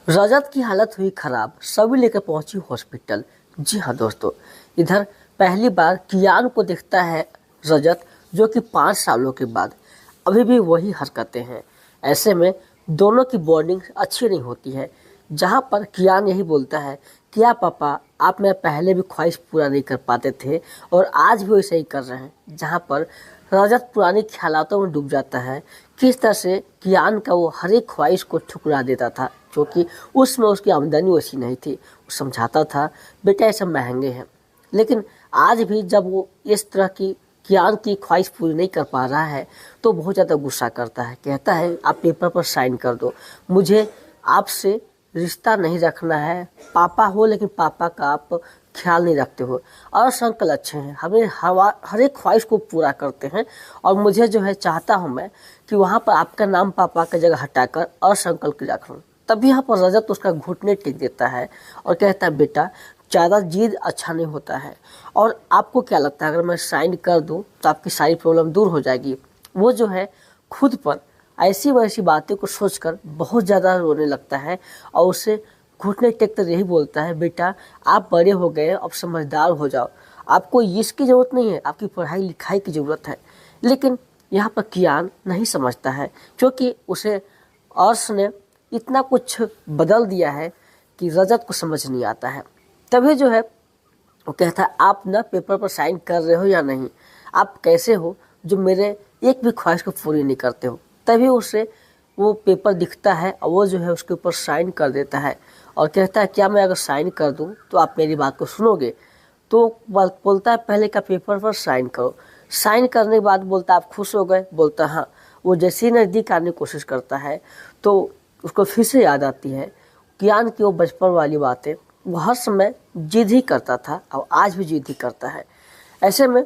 रजत की हालत हुई खराब, सभी लेकर पहुंची हॉस्पिटल। जी हाँ दोस्तों, इधर पहली बार कियान को देखता है रजत, जो कि 5 सालों के बाद अभी भी वही हरकतें हैं। ऐसे में दोनों की बॉन्डिंग अच्छी नहीं होती है। जहाँ पर कियान यही बोलता है, क्या पापा आप मेरा पहले भी ख्वाहिश पूरा नहीं कर पाते थे और आज भी वैसे ही कर रहे हैं। जहाँ पर रजत पुरानी ख्यालातों में डूब जाता है, किस तरह से कियान का वो हर एक ख्वाहिश को ठुकरा देता था, क्योंकि उसमें उसकी आमदनी वैसी नहीं थी। वो समझाता था बेटा ये सब महंगे हैं, लेकिन आज भी जब वो इस तरह की कियान की ख्वाहिश पूरी नहीं कर पा रहा है तो बहुत ज़्यादा गुस्सा करता है। कहता है आप पेपर पर साइन कर दो, मुझे आपसे रिश्ता नहीं रखना है। पापा हो लेकिन पापा का आप ख्याल नहीं रखते हो। और अंकल अच्छे हैं, हमें हर एक ख्वाहिश को पूरा करते हैं, और मुझे जो है चाहता हूँ मैं कि वहाँ पर आपका नाम पापा की जगह हटाकर अर्श अंकल की रखूँ। तभी यहाँ पर रजत उसका घुटने टेक देता है और कहता है बेटा ज़्यादा जिद अच्छा नहीं होता है, और आपको क्या लगता है अगर मैं साइन कर दूँ तो आपकी सारी प्रॉब्लम दूर हो जाएगी। वो जो है खुद पर ऐसी वैसी बातें को सोचकर बहुत ज़्यादा रोने लगता है और उसे घुटने टेक कर यही बोलता है बेटा आप बड़े हो गए, अब समझदार हो जाओ, आपको इसकी ज़रूरत नहीं है, आपकी पढ़ाई लिखाई की ज़रूरत है। लेकिन यहाँ पर कियान नहीं समझता है, क्योंकि उसे अर्श ने इतना कुछ बदल दिया है कि रजत को समझ नहीं आता है। तभी जो है वो कहता है आप ना पेपर पर साइन कर रहे हो या नहीं, आप कैसे हो जो मेरे एक भी ख्वाहिश को पूरी नहीं करते हो। तभी उसे वो पेपर दिखता है और वो जो है उसके ऊपर साइन कर देता है और कहता है क्या मैं अगर साइन कर दूं तो आप मेरी बात को सुनोगे। तो बोलता है पहले का पेपर पर साइन करो। साइन करने के बाद बोलता है आप खुश हो गए, बोलता हाँ। वो जैसे ही नज़दीक आने की कोशिश करता है तो उसको फिर से याद आती है कियान की वो बचपन वाली बातें। वो हर समय जिद ही करता था और आज भी जिद ही करता है। ऐसे में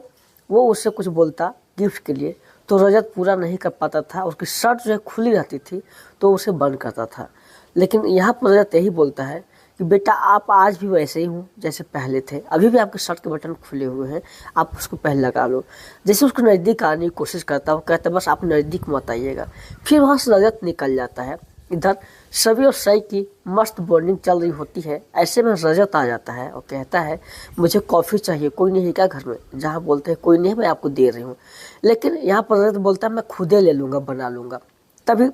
वो उससे कुछ बोलता गिफ्ट के लिए तो रजत पूरा नहीं कर पाता था, उसकी शर्ट जो है खुली रहती थी तो उसे बंद करता था। लेकिन यहाँ पर रजत यही बोलता है कि बेटा आप आज भी वैसे ही हूँ जैसे पहले थे, अभी भी आपके शर्ट के बटन खुले हुए हैं, आप उसको पहले लगा लो। जैसे उसको नज़दीक आने की कोशिश करता है, वो कहता है बस आप नज़दीक मत आइएगा। फिर वहाँ से रजत निकल जाता है। इधर सभी और सई की मस्त बॉन्डिंग चल रही होती है। ऐसे में रजत आ जाता है और कहता है मुझे कॉफ़ी चाहिए, कोई नहीं है क्या घर में। जहाँ बोलते हैं कोई नहीं है मैं आपको दे रही हूँ, लेकिन यहाँ पर रजत बोलता है मैं खुदे ले लूँगा, बना लूँगा। तभी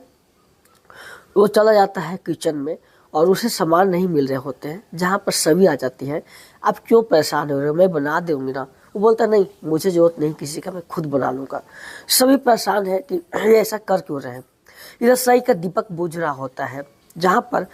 वो चला जाता है किचन में और उसे सामान नहीं मिल रहे होते हैं। जहाँ पर सभी आ जाती है, आप क्यों परेशान हो रहे हो, मैं बना दूँगी ना। वो बोलता नहीं मुझे ज़रूरत नहीं किसी का, मैं खुद बना लूँगा। सभी परेशान है कि ऐसा कर क्यों रहे हैं। इधर सई का दीपक बुझ रहा होता है, जहाँ पर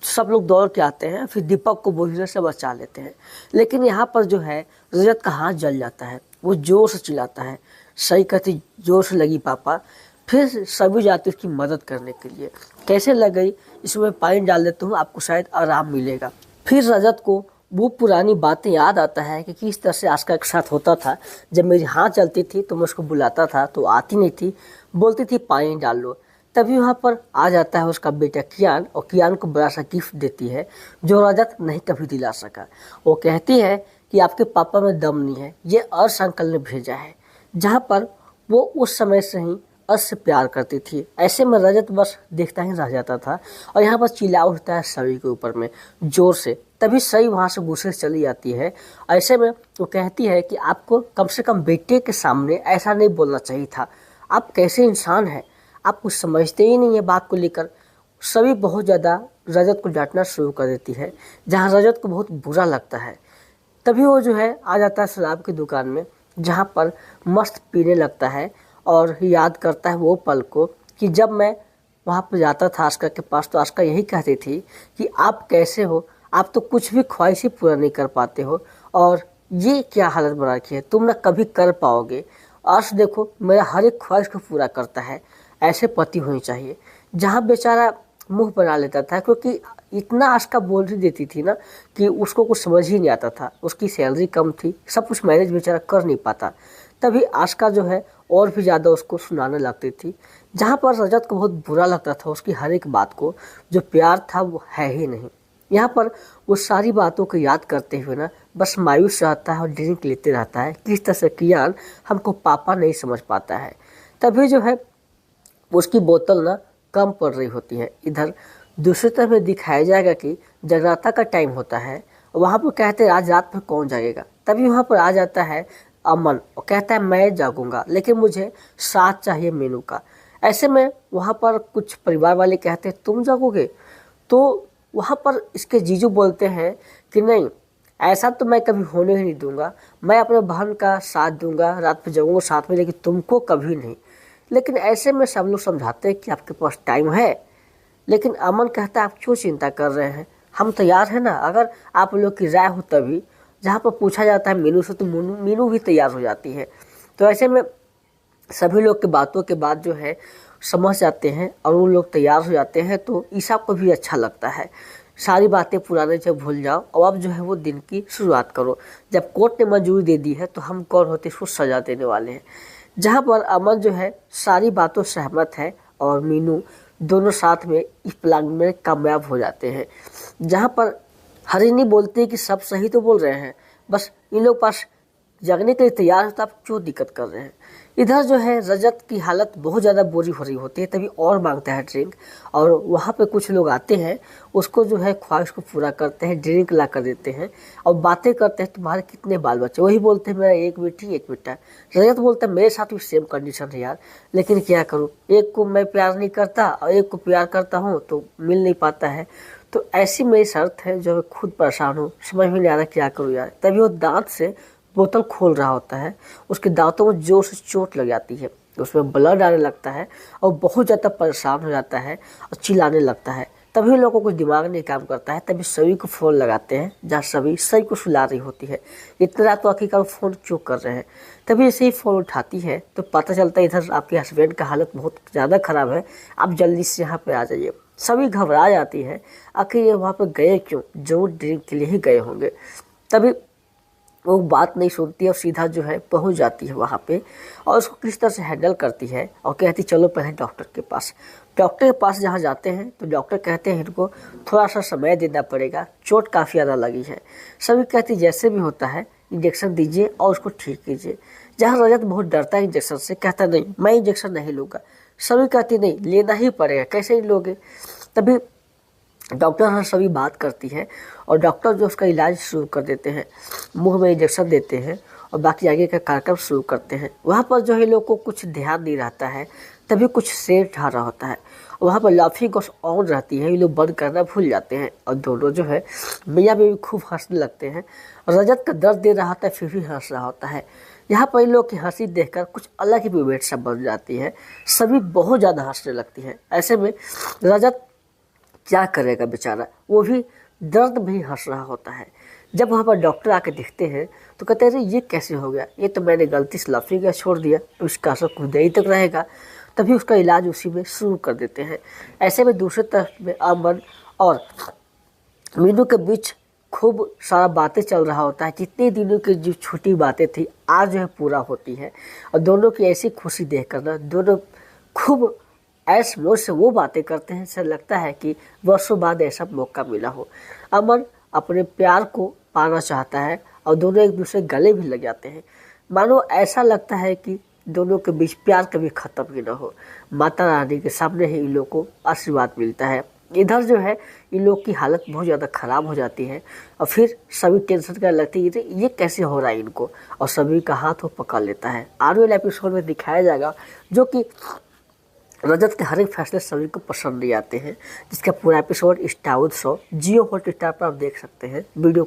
सब लोग दौड़ के आते हैं, फिर दीपक को बुझने से बचा लेते हैं। लेकिन यहाँ पर जो है रजत का हाथ जल जाता है, वो जोर से चिल्लाता है। सई कहती जोर से लगी पापा। फिर सभी जाते उसकी मदद करने के लिए। कैसे लग गई, इसमें पानी डाल देता हूँ आपको शायद आराम मिलेगा। फिर रजत को वो पुरानी बातें याद आता है कि किस तरह से आस्का के साथ होता था। जब मेरी हाथ चलती थी तो मैं उसको बुलाता था तो आती नहीं थी, बोलती थी पानी डाल लो। तभी वहाँ पर आ जाता है उसका बेटा कियान और कियान को बड़ा सा गिफ्ट देती है जो रजत नहीं कभी दिला सका। वो कहती है कि आपके पापा में दम नहीं है, ये अर्श अंकल ने भेजा है। जहाँ पर वो उस समय से ही अर्श से प्यार करती थी। ऐसे में रजत बस देखता ही रह जाता था और यहाँ पर चिल्ला उठता है सई के ऊपर में जोर से। तभी सई वहाँ से गुस्से से चली जाती है। ऐसे में वो कहती है कि आपको कम से कम बेटे के सामने ऐसा नहीं बोलना चाहिए था, आप कैसे इंसान हैं, आप कुछ समझते ही नहीं है बात को लेकर। सभी बहुत ज़्यादा रजत को डांटना शुरू कर देती है, जहाँ रजत को बहुत बुरा लगता है। तभी वो जो है आ जाता है शराब की दुकान में, जहाँ पर मस्त पीने लगता है और याद करता है वो पल को कि जब मैं वहाँ पर जाता था आस्का के पास तो आस्का यही कहती थी कि आप कैसे हो, आप तो कुछ भी ख्वाहिश ही पूरा नहीं कर पाते हो और ये क्या हालत बना रखी है, तुम ना कभी कर पाओगे। अर्श देखो मेरा हर एक ख्वाहिश को पूरा करता है, ऐसे पति होनी चाहिए। जहाँ बेचारा मुंह बना लेता था, क्योंकि इतना आस्का बोल ही देती थी ना कि उसको कुछ समझ ही नहीं आता था, उसकी सैलरी कम थी, सब कुछ मैनेज बेचारा कर नहीं पाता। तभी आस्का जो है और भी ज़्यादा उसको सुनाने लगती थी, जहाँ पर रजत को बहुत बुरा लगता था उसकी हर एक बात को, जो प्यार था वो है ही नहीं। यहाँ पर वो सारी बातों को याद करते हुए ना बस मायूस रहता है और ड्रिंक लेते रहता है। किस तरह से कियान हमको पापा नहीं समझ पाता है। तभी जो है उसकी बोतल ना कम पड़ रही होती है। इधर दूसरी तरफ में दिखाया जाएगा कि जगराता का टाइम होता है, वहाँ पर कहते हैं आज रात में कौन जागेगा। तभी वहाँ पर आ जाता है अमन और कहता है मैं जागूंगा लेकिन मुझे साथ चाहिए मीनू का। ऐसे में वहाँ पर कुछ परिवार वाले कहते हैं तुम जागोगे, तो वहाँ पर इसके जीजू बोलते हैं कि नहीं, ऐसा तो मैं कभी होने ही नहीं दूंगा, मैं अपने बहन का साथ दूंगा, रात में जाऊँगा साथ में, लेकिन तुमको कभी नहीं। लेकिन ऐसे में सब लोग समझाते हैं कि आपके पास टाइम है, लेकिन अमन कहता है आप क्यों चिंता कर रहे हैं, हम तैयार हैं ना, अगर आप लोग की राय हो तभी। जहाँ पर पूछा जाता है मीनू से तो मीनू भी तैयार हो जाती है। तो ऐसे में सभी लोग की बातों के बाद जो है समझ जाते हैं और वो लोग तैयार हो जाते हैं। तो ईशा को भी अच्छा लगता है, सारी बातें पुराने जब भूल जाओ और अब जो है वो दिन की शुरुआत करो। जब कोर्ट ने मंजूरी दे दी है तो हम कौन होते इसको सजा देने वाले हैं। जहाँ पर अमन जो है सारी बातों सहमत है और मीनू दोनों साथ में इस प्लान में कामयाब हो जाते हैं। जहाँ पर हरिणी बोलती है कि सब सही तो बोल रहे हैं, बस इन लोग पास जगने के लिए तैयार है तो आप क्यों दिक्कत कर रहे हैं। इधर जो है रजत की हालत बहुत ज़्यादा बुरी हो रही होती है, तभी और मांगता है ड्रिंक। और वहाँ पे कुछ लोग आते हैं, उसको जो है ख्वाहिश को पूरा करते हैं, ड्रिंक ला कर देते हैं और बातें करते हैं तुम्हारे कितने बाल बच्चे, वही बोलते हैं मेरा एक बेटी एक बेटा। रजत बोलता है मेरे साथ भी सेम कंडीशन है यार, लेकिन क्या करूँ, एक को मैं प्यार नहीं करता और एक को प्यार करता हूँ तो मिल नहीं पाता है। तो ऐसी मेरी शर्त है जो मैं खुद परेशान हूँ, समझ में नहीं आ रहा क्या करूँ यार। तभी वो दांत से बोतल खोल रहा होता है, उसके दांतों में जोर से चोट लग जाती है, उसमें ब्लड आने लगता है और बहुत ज़्यादा परेशान हो जाता है और चिल्लाने लगता है। तभी लोगों को दिमाग नहीं काम करता है, तभी सभी को फ़ोन लगाते हैं जहाँ सभी को सुला रही होती है। इतना रात तो आखिरकार फ़ोन क्यों कर रहे हैं। तभी ऐसे ही फ़ोन उठाती है तो पता चलता है इधर आपके हस्बैंड का हालत बहुत ज़्यादा ख़राब है, आप जल्दी से यहाँ पर आ जाइए। सभी घबरा जाती है, आखिर ये वहाँ पर गए क्यों, जरूर ड्रिंक के लिए ही गए होंगे। तभी वो बात नहीं सुनती और सीधा जो है पहुंच जाती है वहाँ पे और उसको किस तरह से हैंडल करती है और कहती चलो पहले डॉक्टर के पास। डॉक्टर के पास जहाँ जाते हैं तो डॉक्टर कहते हैं इनको थोड़ा सा समय देना पड़ेगा, चोट काफ़ी ज़्यादा लगी है। सभी कहती जैसे भी होता है इंजेक्शन दीजिए और उसको ठीक कीजिए। जहाँ रजत बहुत डरता है इंजेक्शन से, कहता नहीं मैं इंजेक्शन नहीं लूँगा। सभी कहती नहीं लेना ही पड़ेगा, कैसे नहीं लोगे। तभी डॉक्टर हर सभी बात करती है और डॉक्टर जो उसका इलाज शुरू कर देते हैं, मुंह में इंजेक्शन देते हैं और बाकी आगे का कार्यक्रम शुरू करते हैं। वहाँ पर जो है लोग को कुछ ध्यान नहीं रहता है, तभी कुछ शेर ठा रहा होता है। वहाँ पर लाफिंग गैस ऑन रहती है, ये लोग बंद करना भूल जाते हैं और दोनों जो है मियाँ भी खूब हंसने लगते हैं। रजत का दर्द दे रहा होता है फिर भी हंस रहा होता है। यहाँ पर इन लोग की हंसी देखकर कुछ अलग ही मूवमेंट सब बन जाती है, सभी बहुत ज़्यादा हंसने लगती है। ऐसे में रजत क्या करेगा बेचारा, वो भी दर्द में ही हंस रहा होता है। जब वहाँ पर डॉक्टर आके दिखते हैं तो कहते हैं अरे ये कैसे हो गया, ये तो मैंने गलती से लाफिंग गैस छोड़ दिया, तो इसका असर कुछ देर तक रहेगा। तभी उसका इलाज उसी में शुरू कर देते हैं। ऐसे में दूसरी तरफ में अमन और मीनू के बीच खूब सारा बातें चल रहा होता है। जितने दिनों की जो छोटी बातें थी आज जो है पूरा होती है और दोनों की ऐसी खुशी देख कर ना दोनों खूब ऐश मौज से वो बातें करते हैं, ऐसा लगता है कि वर्षों बाद ऐसा मौका मिला हो। अमन अपने प्यार को पाना चाहता है और दोनों एक दूसरे गले भी लग जाते हैं। मानो ऐसा लगता है कि दोनों के बीच प्यार कभी ख़त्म ही ना हो। माता रानी के सामने ही इन लोग को आशीर्वाद मिलता है। इधर जो है इन लोग की हालत बहुत ज़्यादा ख़राब हो जाती है और फिर सभी टेंशन करने लगती है ये कैसे हो रहा है इनको, और सभी का हाथ वो पकड़ लेता है। आने वाले एपिसोड में दिखाया जाएगा जो कि रजत के हर एक फैसले सभी को पसंद नहीं आते हैं, जिसका पूरा एपिसोड स्टार शो जियो हॉटस्टार पर आप देख सकते हैं। वीडियो को